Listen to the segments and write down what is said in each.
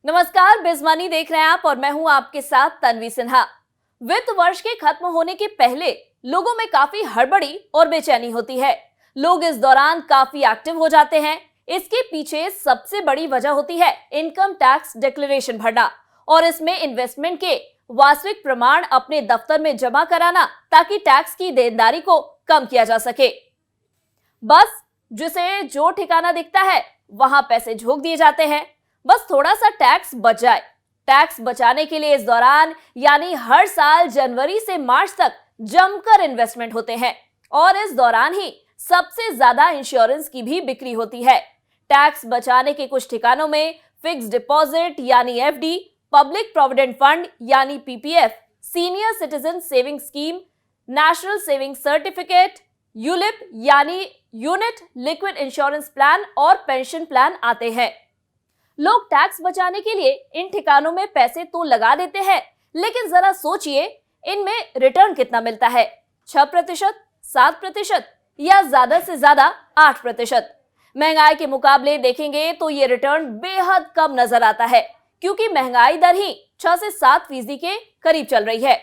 नमस्कार, बिजमानी देख रहे हैं आप और मैं हूं आपके साथ तन्वी सिन्हा। वित्त वर्ष के खत्म होने के पहले लोगों में काफी हड़बड़ी और बेचैनी होती है। लोग इस दौरान काफी एक्टिव हो जाते हैं। इसके पीछे सबसे बड़ी वजह होती है इनकम टैक्स डिक्लेरेशन भरना और इसमें इन्वेस्टमेंट के वास्तविक प्रमाण अपने दफ्तर में जमा कराना, ताकि टैक्स की देनदारी को कम किया जा सके। बस जिसे जो ठिकाना दिखता है वहां पैसे झोंक दिए जाते हैं, बस थोड़ा सा टैक्स बच जाए। टैक्स बचाने के लिए इस दौरान यानी हर साल जनवरी से मार्च तक जमकर इन्वेस्टमेंट होते हैं और इस दौरान ही सबसे ज्यादा इंश्योरेंस की भी बिक्री होती है। टैक्स बचाने के कुछ ठिकानों में फिक्स डिपॉजिट यानी एफडी, पब्लिक प्रोविडेंट फंड यानी PPF, senior citizen saving scheme, national saving certificate, ULIP यानी यूनिट लिक्विड इंश्योरेंस प्लान और पेंशन प्लान आते हैं। लोग टैक्स बचाने के लिए इन ठिकानों में पैसे तो लगा देते हैं, लेकिन जरा सोचिए इनमें रिटर्न कितना मिलता है? 6%, 7% या ज्यादा से ज्यादा 8%। महंगाई के मुकाबले देखेंगे तो ये रिटर्न बेहद कम नजर आता है, क्योंकि महंगाई दर ही 6 से 7% के करीब चल रही है।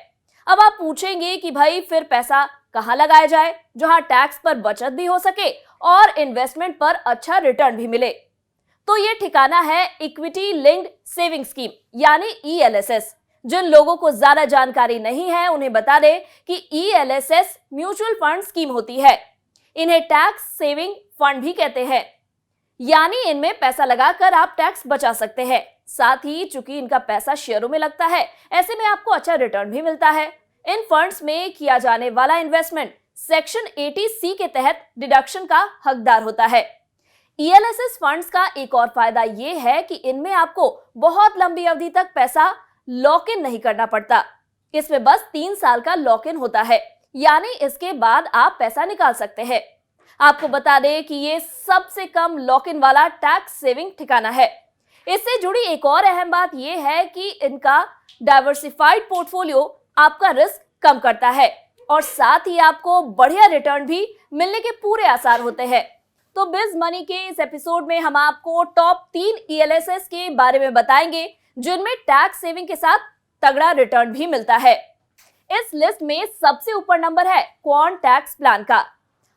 अब आप पूछेंगे कि भाई फिर पैसा कहां लगाया जाए जहां टैक्स पर बचत भी हो सके और इन्वेस्टमेंट पर अच्छा रिटर्न भी मिले? तो ये ठिकाना है इक्विटी लिंक्ड सेविंग स्कीम यानी ईएलएसएस। जिन लोगों को ज्यादा जानकारी नहीं है उन्हें बता दें कि ईएलएसएस म्यूचुअल फंड स्कीम होती है। इन्हें टैक्स सेविंग फंड भी कहते हैं, यानी इनमें पैसा लगाकर आप टैक्स बचा सकते हैं। साथ ही चूंकि इनका पैसा शेयरों में लगता है, ऐसे में आपको अच्छा रिटर्न भी मिलता है। इन फंड्स में किया जाने वाला इन्वेस्टमेंट सेक्शन 80C के तहत डिडक्शन का हकदार होता है। ईएलएसएस फंड्स का एक और फायदा यह है कि इनमें आपको बहुत लंबी अवधि तक पैसा लॉक इन नहीं करना पड़ता। इसमें बस 3 साल का लॉक इन होता है, यानी इसके बाद आप पैसा निकाल सकते हैं। आपको बता दें कि ये सबसे कम लॉक इन वाला टैक्स सेविंग ठिकाना है। इससे जुड़ी एक और अहम बात यह है कि इनका डाइवर्सिफाइड पोर्टफोलियो आपका रिस्क कम करता है और साथ ही आपको बढ़िया रिटर्न भी मिलने के पूरे आसार होते हैं। तो बिज मनी के इस एपिसोड में हम आपको टॉप 3 ईएलएसएस के बारे में बताएंगे जिनमें टैक्स सेविंग के साथ तगड़ा रिटर्न भी मिलता है। इस लिस्ट में सबसे ऊपर नंबर है क्वांट टैक्स प्लान का।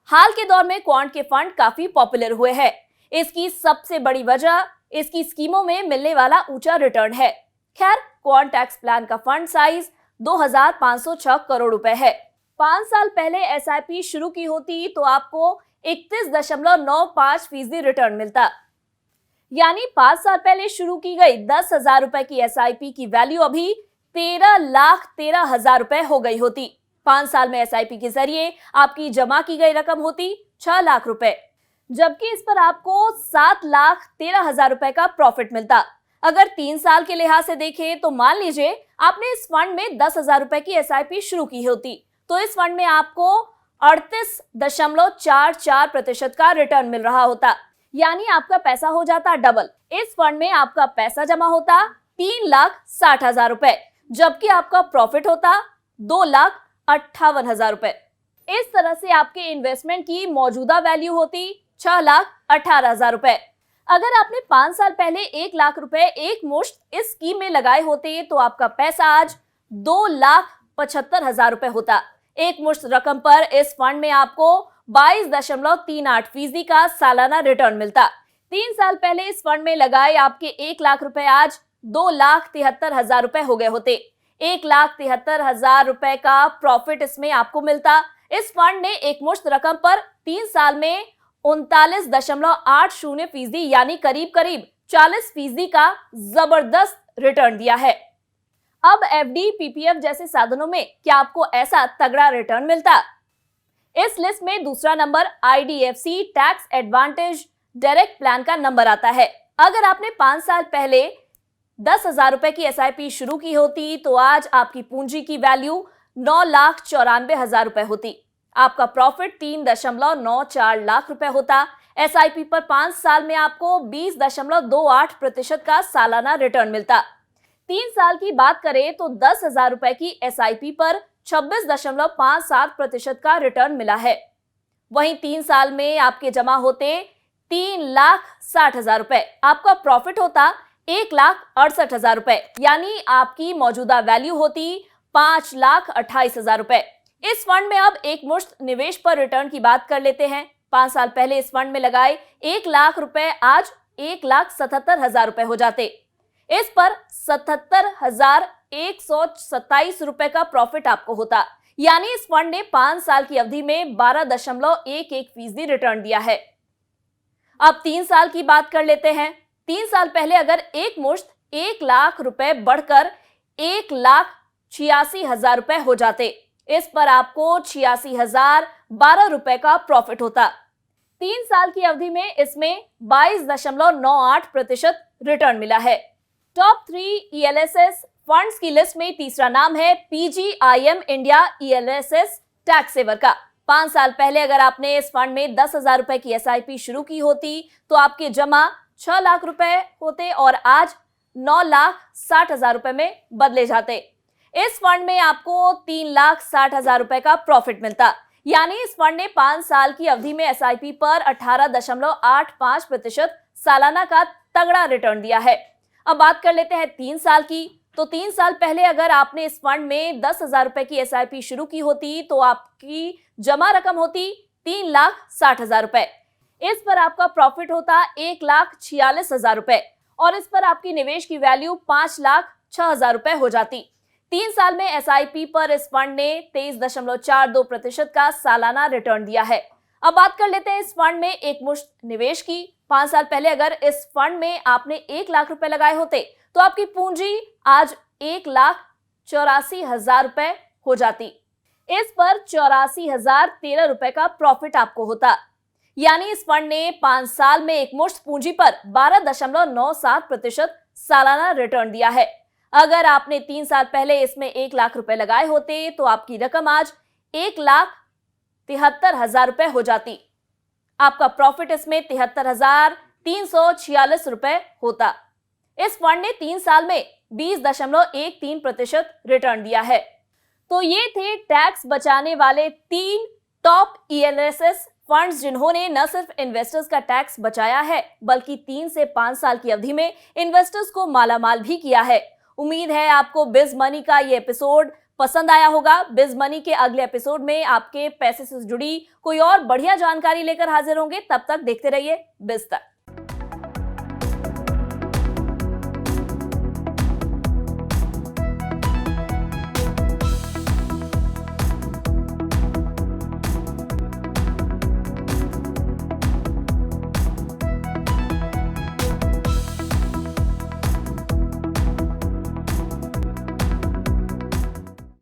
हाल के दौर में क्वांट के फंड काफी पॉपुलर हुए हैं। इसकी सबसे बड़ी वजह इसकी स्कीमों में मिलने वाला ऊंचा रिटर्न है। खैर, क्वांट टैक्स प्लान का फंड साइज 2506 करोड़ रुपए है। 5 साल पहले एसआईपी शुरू की होती तो आपको 31.95% रिटर्न मिलता, यानी 5 साल पहले शुरू की गई 10,000 रुपए की एसआईपी की वैल्यू अभी 13,13,000 रुपए हो गई होती। 5 साल में एसआईपी के जरिए आपकी जमा की गई रकम होती 6 लाख रुपए, जबकि इस पर आपको 7,13,000 रुपए का प्रॉफिट मिलता। अगर 3 साल के लिहाज से देखें तो मान लीजिए आपने इस फंड में 10,000 रुपए की एसआईपी शुरू की होती, तो इस फंड में आपको 38.44% का रिटर्न मिल रहा होता, यानी आपका पैसा हो जाता डबल। इस फंड में आपका पैसा जमा होता 3,60,000 रुपए, जबकि आपका प्रॉफिट होता 2,58,000 रुपए। इस तरह से आपके इन्वेस्टमेंट की मौजूदा वैल्यू होती 6,18,000 रुपए। अगर आपने 5 साल पहले 1 लाख रुपए एक मुश्त इस स्कीम में लगाए होते तो आपका पैसा आज 2,75,000 रुपए होता। एक मुश्त रकम पर इस फंड में आपको 22.38% का सालाना रिटर्न मिलता। 3 साल पहले इस फंड में लगाए आपके 1 लाख रुपए आज 2,73,000 रुपए हो गए होते। 1,73,000 रुपए का प्रॉफिट इसमें आपको मिलता। इस फंड ने एक मुश्त रकम पर 3 साल में 39.80% यानी करीब करीब 40% का जबरदस्त रिटर्न दिया है। अब एफडी, पीपीएफ जैसे साधनों में क्या आपको ऐसा तगड़ा रिटर्न मिलता? इस लिस्ट में दूसरा number IDFC tax advantage direct plan का नंबर आता है। अगर आपने 5 साल पहले 10,000 रुपए की एसआईपी शुरू की होती तो आज आपकी पूंजी की वैल्यू 9,94,000 रुपए होती। आपका प्रॉफिट 3.94 लाख रुपए होता। एसआईपी पर 5 साल में आपको 20.28% का सालाना रिटर्न मिलता। 3 साल की बात करें तो 10,000 रुपए की एसआईपी पर 26.57% का रिटर्न मिला है। वहीं 3 साल में आपके जमा होते 3,60,000 रुपए, आपका प्रॉफिट होता 1,68,000 रुपए, यानी आपकी मौजूदा वैल्यू होती 5,28,000 रुपए। इस फंड में अब एक मुश्त निवेश पर रिटर्न की बात कर लेते हैं। 5 साल पहले इस फंड में लगाए 1 लाख रुपए आज 1,77,000 रुपए हो जाते। इस पर 77,127 रुपए का प्रॉफिट आपको होता, यानी इस फंड ने 5 साल की अवधि में 12.11% रिटर्न दिया है। अब 3 साल की बात कर लेते हैं। 3 साल पहले अगर एक मुश्त 1 लाख रुपए बढ़कर 1,86,000 रुपए हो जाते, इस पर आपको 86,012 रुपए का प्रॉफिट होता। 3 साल की अवधि में इसमें 22.98% रिटर्न मिला है। टॉप 3 ELSS फंड्स की लिस्ट में तीसरा नाम है PGIM India ELSS tax saver का। 5 साल पहले अगर आपने इस फंड में 10,000 रुपए की SIP शुरू की होती तो आपके जमा 6 लाख रुपए होते और आज 9,60,000 रुपए में बदले जाते। इस फंड में आपको 3,60,000 रुपए का प्रॉफिट मिलता, यानी इस फंड ने 5 साल की अवधि में SIP पर 18.85% सालाना का तगड़ा रिटर्न दिया है। अब बात कर लेते हैं 3 साल की। तो 3 साल पहले अगर आपने इस फंड में 10,000 रुपए की SIP शुरू की होती तो आपकी जमा रकम होती 3,60,000 रुपए। इस पर आपका प्रॉफिट होता 1,46,000 रुपए और इस पर आपकी निवेश की वैल्यू 5,06,000 रुपए हो जाती। 3 साल में SIP पर इस फंड ने 23.42% का सालाना रिटर्न दिया है। अब बात कर लेते हैं इस फंड में एक मुश्त निवेश की। 5 साल पहले अगर इस फंड में आपने 1 लाख रुपए लगाए होते तो आपकी पूंजी आज 1,84,000 रुपए हो जाती। इस पर 84,013 रुपए का प्रॉफिट आपको होता, यानी इस फंड ने 5 साल में एक मुश्त पूंजी पर 12.97% सालाना रिटर्न दिया है। अगर आपने 3 साल पहले इसमें 1 लाख रुपए लगाए होते तो आपकी रकम आज 1,73,000 रुपए हो जाती। आपका प्रॉफिट इसमें 73,346 रुपए होता। इस फंड ने 3 साल में 20.13% रिटर्न दिया है। तो ये थे टैक्स बचाने वाले 3 टॉप ELSS फंड्स जिन्होंने न सिर्फ इन्वेस्टर्स का टैक्स बचाया है बल्कि 3 से 5 साल की अवधि में इन्वेस्टर्स को मालामाल भी किया है। उम्मीद है आपको बिज मनी का ये एपिसोड पसंद आया होगा। बिज मनी के अगले एपिसोड में आपके पैसे से जुड़ी कोई और बढ़िया जानकारी लेकर हाजिर होंगे। तब तक देखते रहिए बिज तक।